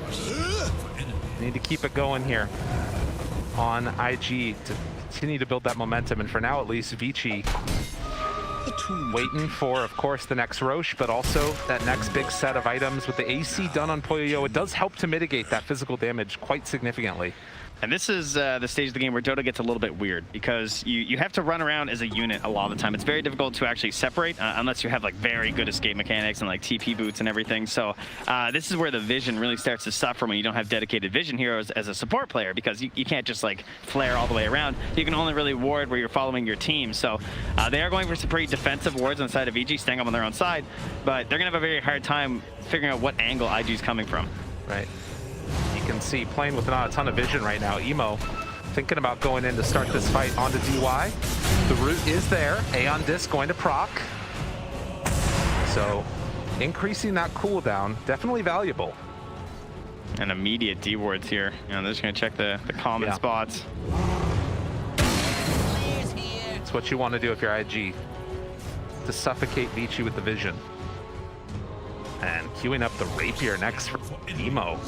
Need to keep it going here on IG to continue to build that momentum. And for now, at least, Vici waiting for, of course, the next Roche, but also that next big set of items with the AC done on Poyo. It does help to mitigate that physical damage quite significantly. And this is the stage of the game where Dota gets a little bit weird because you have to run around as a unit a lot of the time. It's very difficult to actually separate unless you have like very good escape mechanics and like TP boots and everything. So this is where the vision really starts to suffer when you don't have dedicated vision heroes as a support player, because you can't just like flare all the way around. You can only really ward where you're following your team. So they are going for some pretty defensive wards on the side of EG, staying up on their own side, but they're gonna have a very hard time figuring out what angle IG's coming from. Right. You can see playing with not a ton of vision right now. Emo thinking about going in to start this fight onto DY. The root is there. Aeon Disc going to proc. So increasing that cooldown, definitely valuable. And immediate D wards here. You know, they're just gonna check the common spots. It's what you want to do if you're IG. To suffocate Vici with the vision. And queuing up the rapier next for Emo.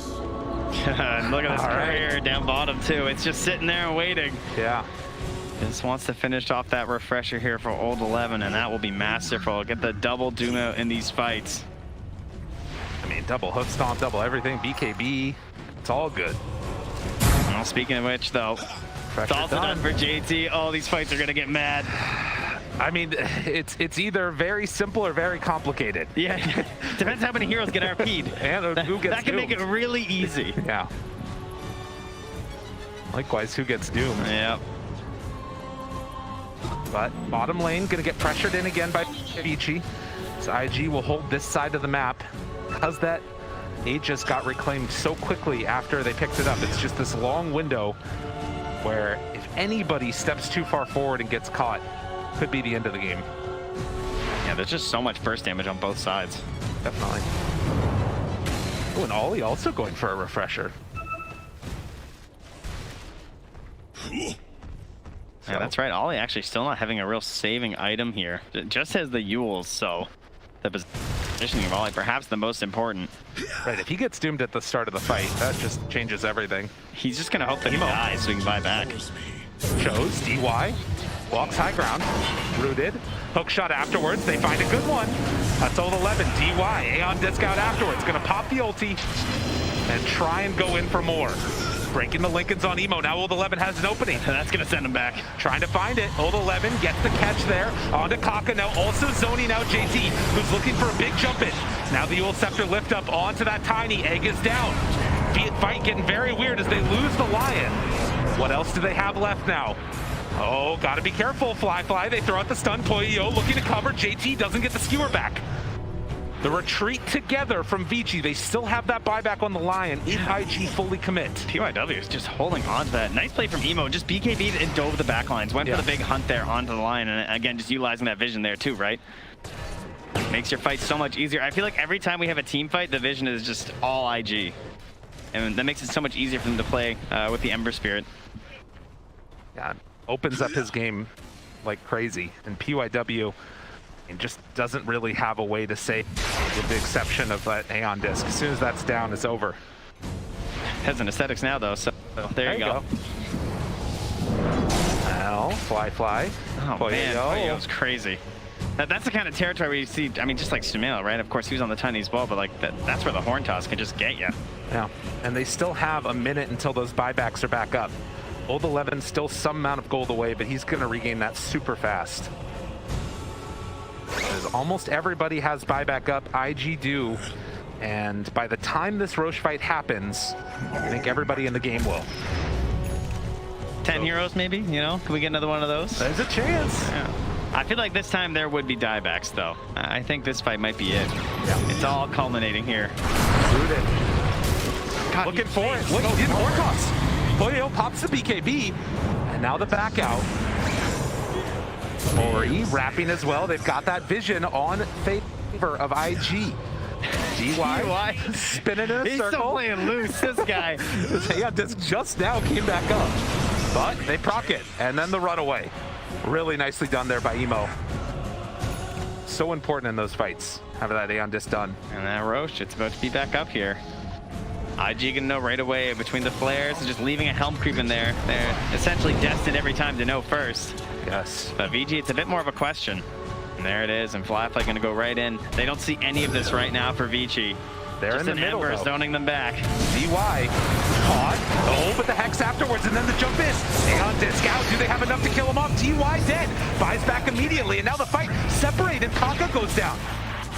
And look at this career down bottom too. It's just sitting there and waiting. Yeah. Just wants to finish off that refresher here for Old 11, and that will be masterful. Get the double doom out in these fights. I mean, double hook stomp, double everything, BKB. It's all good. Well, speaking of which, though, it's also done for JT. Oh, these fights are gonna get mad. I mean, it's either very simple or very complicated. Yeah, depends how many heroes get RP'd. And who gets that can doomed. make it really easy. Yeah. Likewise, who gets doomed. Yep. But bottom lane gonna get pressured in again by Vici. So IG will hold this side of the map. Because that Aegis got reclaimed so quickly after they picked it up, it's just this long window where if anybody steps too far forward and gets caught, could be the end of the game. Yeah, there's just so much burst damage on both sides. Definitely. Oh, and Ollie also going for a refresher. Yeah, that's right. Ollie actually still not having a real saving item here. It just has the Yules, so the positioning of Ollie perhaps the most important. Right, if he gets doomed at the start of the fight, that just changes everything. He's just gonna hope that he dies so he can buy back. Shows DY. Walks high ground, rooted, hook shot afterwards, they find a good one. That's Old 11, DY, Aeon Disc out afterwards, gonna pop the ulti and try and go in for more. Breaking the Lincolns on Emo, now Old 11 has an opening. That's gonna send him back. Trying to find it, Old 11 gets the catch there, onto Kaka, now also zoning out JT, who's looking for a big jump in. Now the Yule Scepter lift up onto that Tiny, Egg is down. Fight getting very weird as they lose the Lion. What else do they have left now? Oh, gotta be careful, Fly. They throw out the stun. Poyo looking to cover. JT doesn't get the skewer back. The retreat together from Vici. They still have that buyback on the Lion if IG fully commit. PYW is just holding on to that. Nice play from Emo. Just BKB'd and dove the backlines. Went for the big hunt there onto the Lion. And again, just utilizing that vision there too, right? Makes your fight so much easier. I feel like every time we have a team fight, the vision is just all IG. And that makes it so much easier for them to play with the Ember Spirit. Yeah. Opens up his game like crazy, and PYW just doesn't really have a way to save, with the exception of that Aeon Disc. As soon as that's down, it's over. Has an aesthetics now though, so there you go. Well, Fly. Oh man, Poyo's crazy. That's the kind of territory where you see, I mean, just like Sumail, right? Of course, he was on the Tiny as well, but like that's where the Horn Toss can just get you. Yeah, and they still have a minute until those buybacks are back up. Old 11 still some amount of gold away, but he's going to regain that super fast. As almost everybody has buyback up, IG do, and by the time this Roche fight happens, I think everybody in the game will. 10 heroes maybe, you know? Can we get another one of those? There's a chance. Yeah. I feel like this time there would be diebacks, though. I think this fight might be it. Yeah. It's all culminating here. Rooted. God, Looking for it. Look, he did more toss. Poyo pops the BKB, and now the back out. Ori wrapping as well. They've got that vision on favor of IG. DY spinning in a He's circle. still playing loose, this guy. Yeah, this just now came back up. But they proc it, and then the runaway. Really nicely done there by Emo. So important in those fights, having that Aeon disc done. And that Roche, it's about to be back up here. IG gonna know right away between the flares and just leaving a helm creep in there. They're essentially destined every time to know first. Yes. But VG, it's a bit more of a question. And there it is, and Flyfly gonna go right in. They don't see any of this right now for Vici. They're Just in the an middle, Ember though. zoning them back. DY caught. Oh, but the Hex afterwards, and then the jump in. Aeon disc out. Do they have enough to kill him off? DY dead. Buys back immediately, and now the fight separated. Kaka goes down.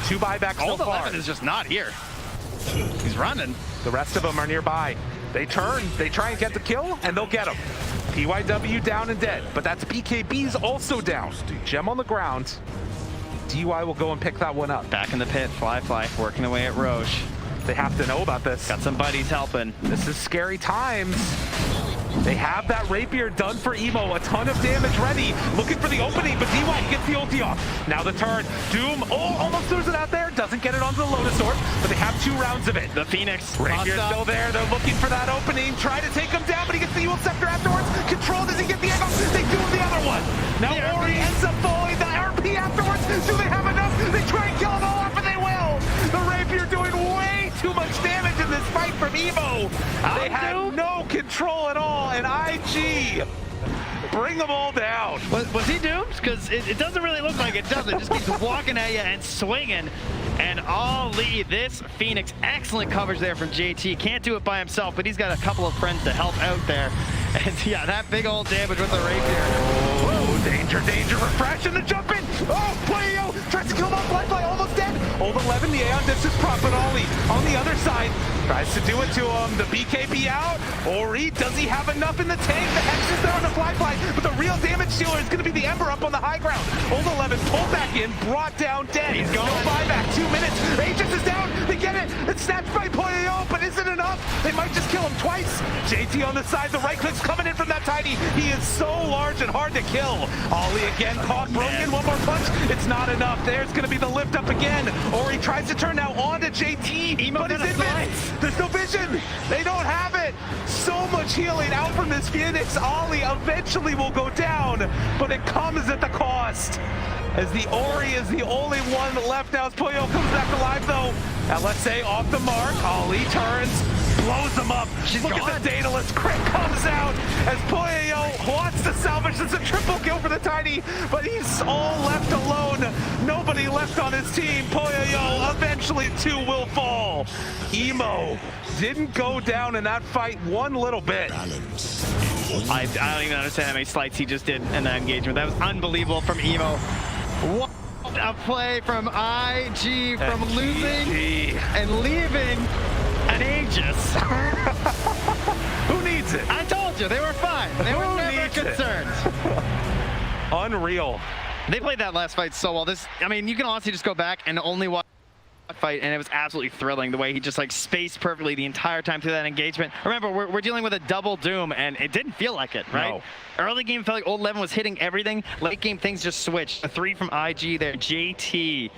2 buybacks so Old far. 11 is just not here. He's running. The rest of them are nearby. They turn, they try and get the kill, and they'll get him. PYW down and dead, but that's BKB's also down. Gem on the ground. DY will go and pick that one up. Back in the pit, Flyfly working away at Roche. They have to know about this. Got some buddies helping. This is scary times. They have that rapier done for Emo. A ton of damage ready. Looking for the opening, but DY gets the ulti off. Now the turn. Doom, almost throws it out there. Doesn't get it onto the Lotus Orb, but they have 2 rounds of it. The Phoenix. Rapier's still there. They're looking for that opening. Try to take him down, but he gets the Ewell Scepter afterwards. Control, does he get the angle? They do the other one. Now Ori ends up falling. The RP afterwards. Do they have enough? They try and kill them all off, and they will. The Rapier doing way too much damage in this fight from Evo. They had no control at all, and IG bring them all down. Was he doomed? Because it doesn't really look like it, does it? Just keeps walking at you and swinging. And Ali, this Phoenix, excellent coverage there from JT. Can't do it by himself, but he's got a couple of friends to help out there. And yeah, that big old damage with the Rapier. Oh, danger, danger, refresh, and the jump in. Oh, Playo tries to kill him off. Flyfly almost dead. Old 11, the Aeon disc is prop, but Ollie on the other side tries to do it to him. The BKB out. Ori, does he have enough in the tank? The Hex is there on the Flyfly, but the real damage dealer is going to be the Ember up on the high ground. Old 11 pulled back in, brought down dead. He's gone. No buyback, 2 minutes. Aegis is down. They get it. It's snatched by Poyo, but is it enough? They might just kill him twice. JT on the side. The right click's coming in from that tiny. He is so large and hard to kill. Ollie again caught, broken. One more punch. It's not enough. There's going to be the lift up again. Ori tries to turn now on to JT, but he's in miss. There's no vision. They don't have it. So much healing out from this Phoenix. Ollie eventually will go down, but it comes at the cost. As the Ori is the only one left now. As Poyo comes back alive though. LSA off the mark. Ollie turns, blows them up. Look at the Daedalus. Crit comes out as Poyo wants to salvage. It's a triple kill for the Tiny, but he's all left alone. Nobody left on his team. Poyo eventually 2 will fall. Emo didn't go down in that fight one little bit. I don't even understand how many slights he just did in that engagement. That was unbelievable from Emo. What a play from IG, from losing and leaving an Aegis. Who needs it? I told you, they were fine. They were never concerned. Unreal. They played that last fight so well. I mean, you can honestly just go back and only watch fight, and it was absolutely thrilling the way he just like spaced perfectly the entire time through that engagement. Remember, we're dealing with a double Doom, and it didn't feel like it, right? No. Early game felt like Old 11 was hitting everything. Late game, things just switched. A 3 from IG there. JT